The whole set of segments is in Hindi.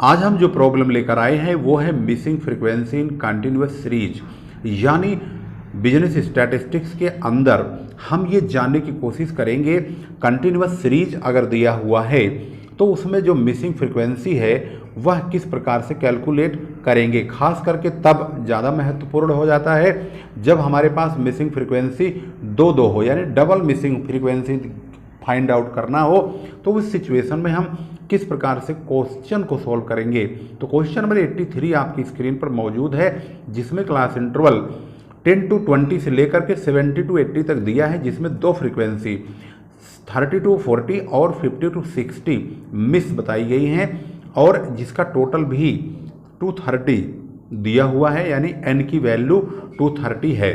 आज हम जो प्रॉब्लम लेकर आए हैं वो है missing frequency in continuous series, यानी बिजनेस स्टैटिस्टिक्स के अंदर हम ये जानने की कोशिश करेंगे कंटिन्यूअस सीरीज अगर दिया हुआ है तो उसमें जो मिसिंग फ्रीक्वेंसी है वह किस प्रकार से कैलकुलेट करेंगे। खास करके तब ज़्यादा महत्वपूर्ण हो जाता है जब हमारे पास मिसिंग फ्रीक्वेंसी दो हो, यानी double missing frequency find out करना हो, तो उस सिचुएशन में हम किस प्रकार से क्वेश्चन को सॉल्व करेंगे। तो क्वेश्चन नंबर 83 आपकी स्क्रीन पर मौजूद है, जिसमें क्लास इंटरवल 10 to 20 से लेकर के 70 to 80 तक दिया है, जिसमें दो फ्रीक्वेंसी 30 to 40 और 50 to 60 मिस बताई गई हैं और जिसका टोटल भी 230 दिया हुआ है, यानी n की वैल्यू 230 है।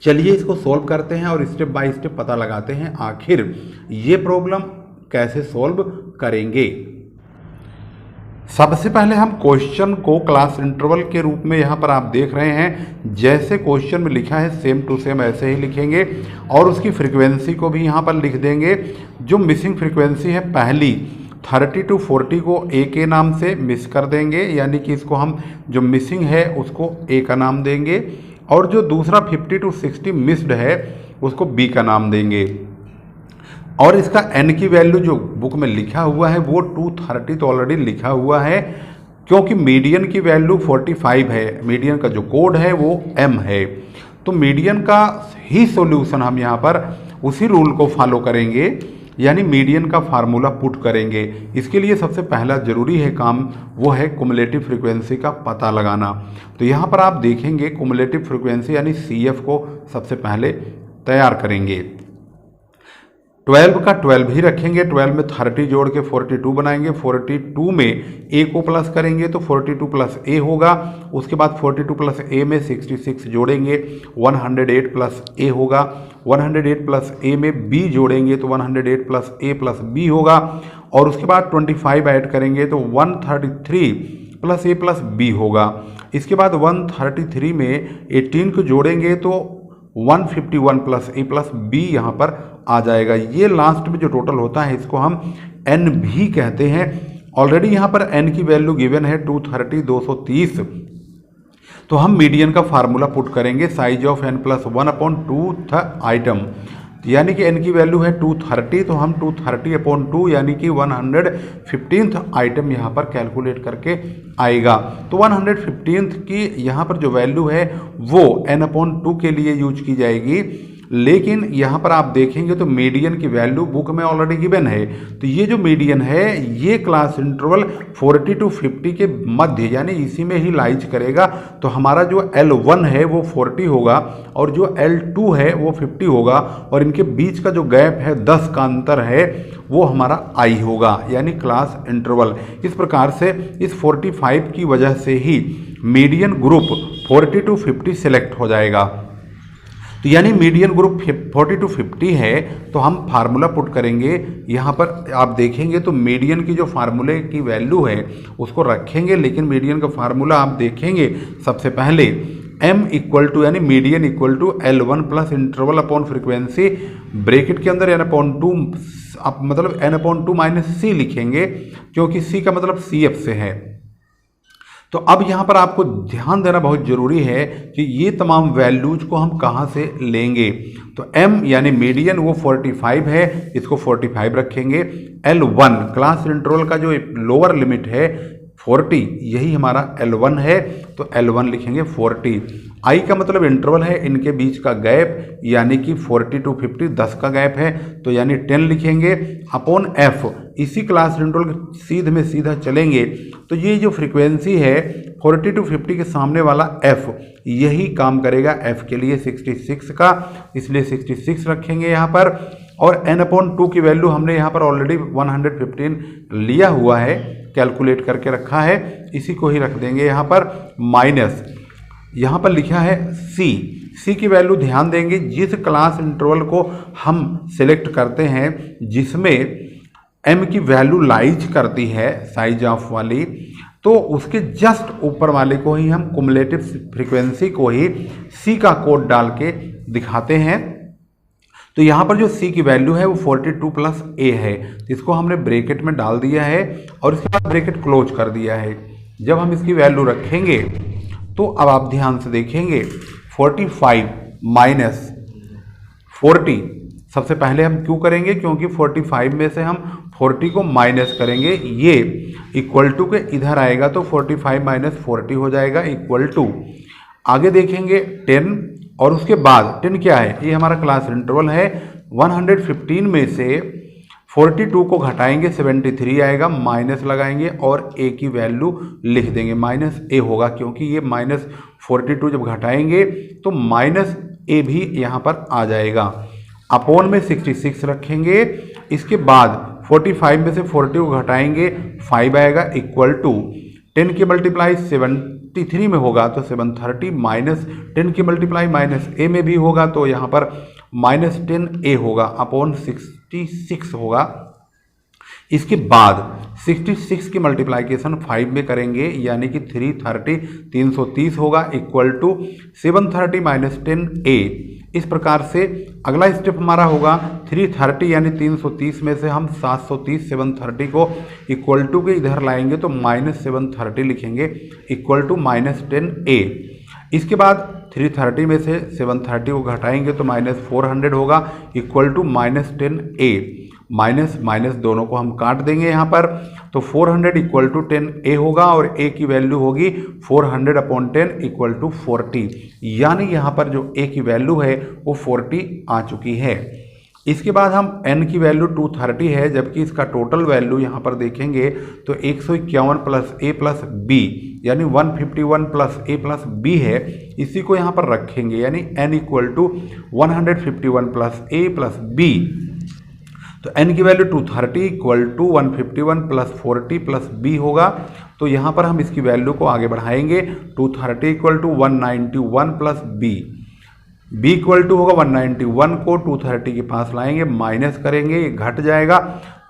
चलिए इसको सॉल्व करते हैं और स्टेप बाय स्टेप पता लगाते हैं आखिर ये प्रॉब्लम कैसे सॉल्व करेंगे। सबसे पहले हम क्वेश्चन को क्लास इंटरवल के रूप में यहाँ पर आप देख रहे हैं, जैसे क्वेश्चन में लिखा है सेम टू सेम ऐसे ही लिखेंगे और उसकी फ्रीक्वेंसी को भी यहाँ पर लिख देंगे। जो मिसिंग फ्रीक्वेंसी है पहली 30 to 40 को ए के नाम से मिस कर देंगे, यानी कि इसको हम जो मिसिंग है उसको ए का नाम देंगे, और जो दूसरा 50 to 60 मिस्ड है उसको बी का नाम देंगे। और इसका n की वैल्यू जो बुक में लिखा हुआ है वो 230 तो ऑलरेडी लिखा हुआ है, क्योंकि मीडियन की वैल्यू 45 है, मीडियन का जो कोड है वो m है, तो मीडियन का ही सॉल्यूशन हम यहाँ पर उसी रूल को फॉलो करेंगे, यानी मीडियन का फार्मूला पुट करेंगे। इसके लिए सबसे पहला जरूरी है काम वो है कुमुलेटिव फ्रीक्वेंसी का पता लगाना। तो यहाँ पर आप देखेंगे कुमुलेटिव फ्रीक्वेंसी यानी CF को सबसे पहले तैयार करेंगे। 12 का 12 ही रखेंगे, 12 में 30 जोड़ के 42 बनाएंगे, 42 में a को प्लस करेंगे तो 42 प्लस a होगा, उसके बाद 42 प्लस a में 66 जोड़ेंगे 108 प्लस a होगा, 108 प्लस a में b जोड़ेंगे तो 108 प्लस a प्लस b होगा, और उसके बाद 25 ऐड करेंगे तो 133 प्लस a प्लस b होगा। इसके बाद 133 में 18 को जोड़ेंगे तो 151 प्लस a प्लस b यहाँ पर आ जाएगा। ये लास्ट में जो टोटल होता है इसको हम n भी कहते हैं। ऑलरेडी यहाँ पर n की वैल्यू गिवन है 230 230, तो हम मीडियन का फार्मूला पुट करेंगे size of n plus 1/2 item, यानी कि n की वैल्यू है 230, तो हम 230/2 यानी कि 115th आइटम यहाँ पर कैलकुलेट करके आएगा। तो 115th की यहाँ पर जो वैल्यू है वो n/2 के लिए यूज की जाएगी, लेकिन यहाँ पर आप देखेंगे तो मीडियन की वैल्यू बुक में ऑलरेडी गिवन है, तो ये जो मीडियन है ये क्लास इंटरवल 40 to 50 के मध्य यानी इसी में ही लाइज करेगा। तो हमारा जो L1 है वो 40 होगा और जो L2 है वो 50 होगा, और इनके बीच का जो गैप है 10 का अंतर है वो हमारा I होगा, यानी क्लास इंटरवल। इस प्रकार से इस 45 की वजह से ही मीडियन ग्रुप 40 to 50 सेलेक्ट हो जाएगा। तो यानी मीडियन ग्रुप 40 to 50 है, तो हम फार्मूला पुट करेंगे। यहाँ पर आप देखेंगे तो मीडियन की जो फार्मूले की वैल्यू है उसको रखेंगे, लेकिन मीडियन का फार्मूला आप देखेंगे सबसे पहले m इक्वल टू यानी median equal to L1 plus interval upon frequency bracket के अंदर n/2 आप मतलब n/2 माइनस c लिखेंगे, क्योंकि c का मतलब CF से है। तो अब यहाँ पर आपको ध्यान देना बहुत जरूरी है कि ये तमाम वैल्यूज को हम कहाँ से लेंगे। तो m यानी मीडियन वो 45 है, इसको 45 रखेंगे। L1 क्लास इंटरवल का जो लोअर लिमिट है 40, यही हमारा L1 है, तो L1 लिखेंगे 40। I का मतलब इंटरवल है, इनके बीच का गैप यानी कि 40 to 50 10 का गैप है, तो यानी 10 लिखेंगे अपॉन F। इसी क्लास इंटरवल के सीध में सीधा चलेंगे तो ये जो फ्रीक्वेंसी है 40 to 50 के सामने वाला F यही काम करेगा F के लिए 66 का, इसलिए 66 रखेंगे यहाँ पर। और n/2 की वैल्यू हमने यहाँ पर ऑलरेडी 115 लिया हुआ है, कैलकुलेट करके रखा है, इसी को ही रख देंगे यहाँ पर माइनस। यहाँ पर लिखा है C की वैल्यू ध्यान देंगे, जिस क्लास इंटरवल को हम सिलेक्ट करते हैं जिसमें m की वैल्यू लाइज करती है साइज ऑफ वाली, तो उसके जस्ट ऊपर वाले को ही हम कुमुलेटिव फ्रीक्वेंसी को ही C का कोड डाल के दिखाते हैं। तो यहाँ पर जो C की वैल्यू है वो 42 प्लस A है, तो इसको हमने ब्रैकेट में डाल दिया है और इसके बाद ब्रैकेट क्लोज कर दिया है। जब हम इसकी वैल्यू रखेंगे तो अब आप ध्यान से देखेंगे 45 माइनस 40, सबसे पहले हम क्यों करेंगे, क्योंकि 45 में से हम 40 को माइनस करेंगे, ये इक्वल टू के इधर आएगा तो 45 माइनस 40 हो जाएगा इक्वल टू, आगे देखेंगे 10 और उसके बाद 10 क्या है, ये हमारा क्लास इंटरवल है। 115 में से 42 को घटाएंगे 73 आएगा, माइनस लगाएंगे और A की वैल्यू लिख देंगे, माइनस A होगा क्योंकि ये माइनस 42 जब घटाएंगे तो माइनस A भी यहाँ पर आ जाएगा। अपॉन में 66 रखेंगे, इसके बाद 45 में से 40 को घटाएंगे 5 आएगा इक्वल टू 10 की मल्टीप्लाई 73 में होगा तो 730 माइनस 10 की मल्टीप्लाई माइनस A में भी होगा तो यहाँ पर माइनस 10A होगा अपॉन 66 होगा। इसके बाद 66 की मल्टीप्लाइकेशन 5 में करेंगे यानी कि 330 होगा इक्वल टू 730 माइनस 10A। इस प्रकार से अगला स्टेप हमारा होगा 330 यानी 330 में से हम 730 730 को इक्वल टू के इधर लाएंगे तो माइनस 730 लिखेंगे इक्वल टू माइनस 10A। इसके बाद 330 में से 730 को घटाएंगे तो माइनस 400 होगा equal to minus 10A। Minus minus दोनों को हम काट देंगे यहाँ पर तो 400 इक्वल टू 10A होगा और A की वैल्यू होगी 400 अपॉन 10 इक्वल टू 40, यानी यहाँ पर जो A की वैल्यू है वो 40 आ चुकी है। इसके बाद हम N की वैल्यू 230 है, जबकि इसका टोटल वैल्यू यहाँ पर देखेंगे तो 151 प्लस A प्लस B यानी 151 प्लस A प्लस B है, इसी को यहाँ पर रखेंगे यानी N equal to 151 plus A plus B। तो n की value 230 equal to 151 plus 40 plus b होगा, तो यहाँ पर हम इसकी वैल्यू को आगे बढ़ाएंगे 230 equal to 191 plus b equal to होगा 191 को 230 के पास लाएंगे माइनस करेंगे ये घट जाएगा,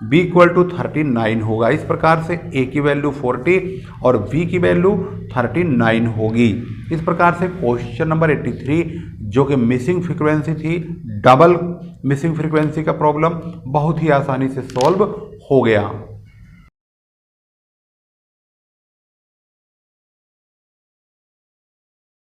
b इक्वल टू 39 होगा। इस प्रकार से a की वैल्यू 40 और b की वैल्यू 39 होगी। इस प्रकार से क्वेश्चन नंबर 83 जो कि मिसिंग फ्रीक्वेंसी थी, डबल मिसिंग फ्रीक्वेंसी का प्रॉब्लम बहुत ही आसानी से सॉल्व हो गया।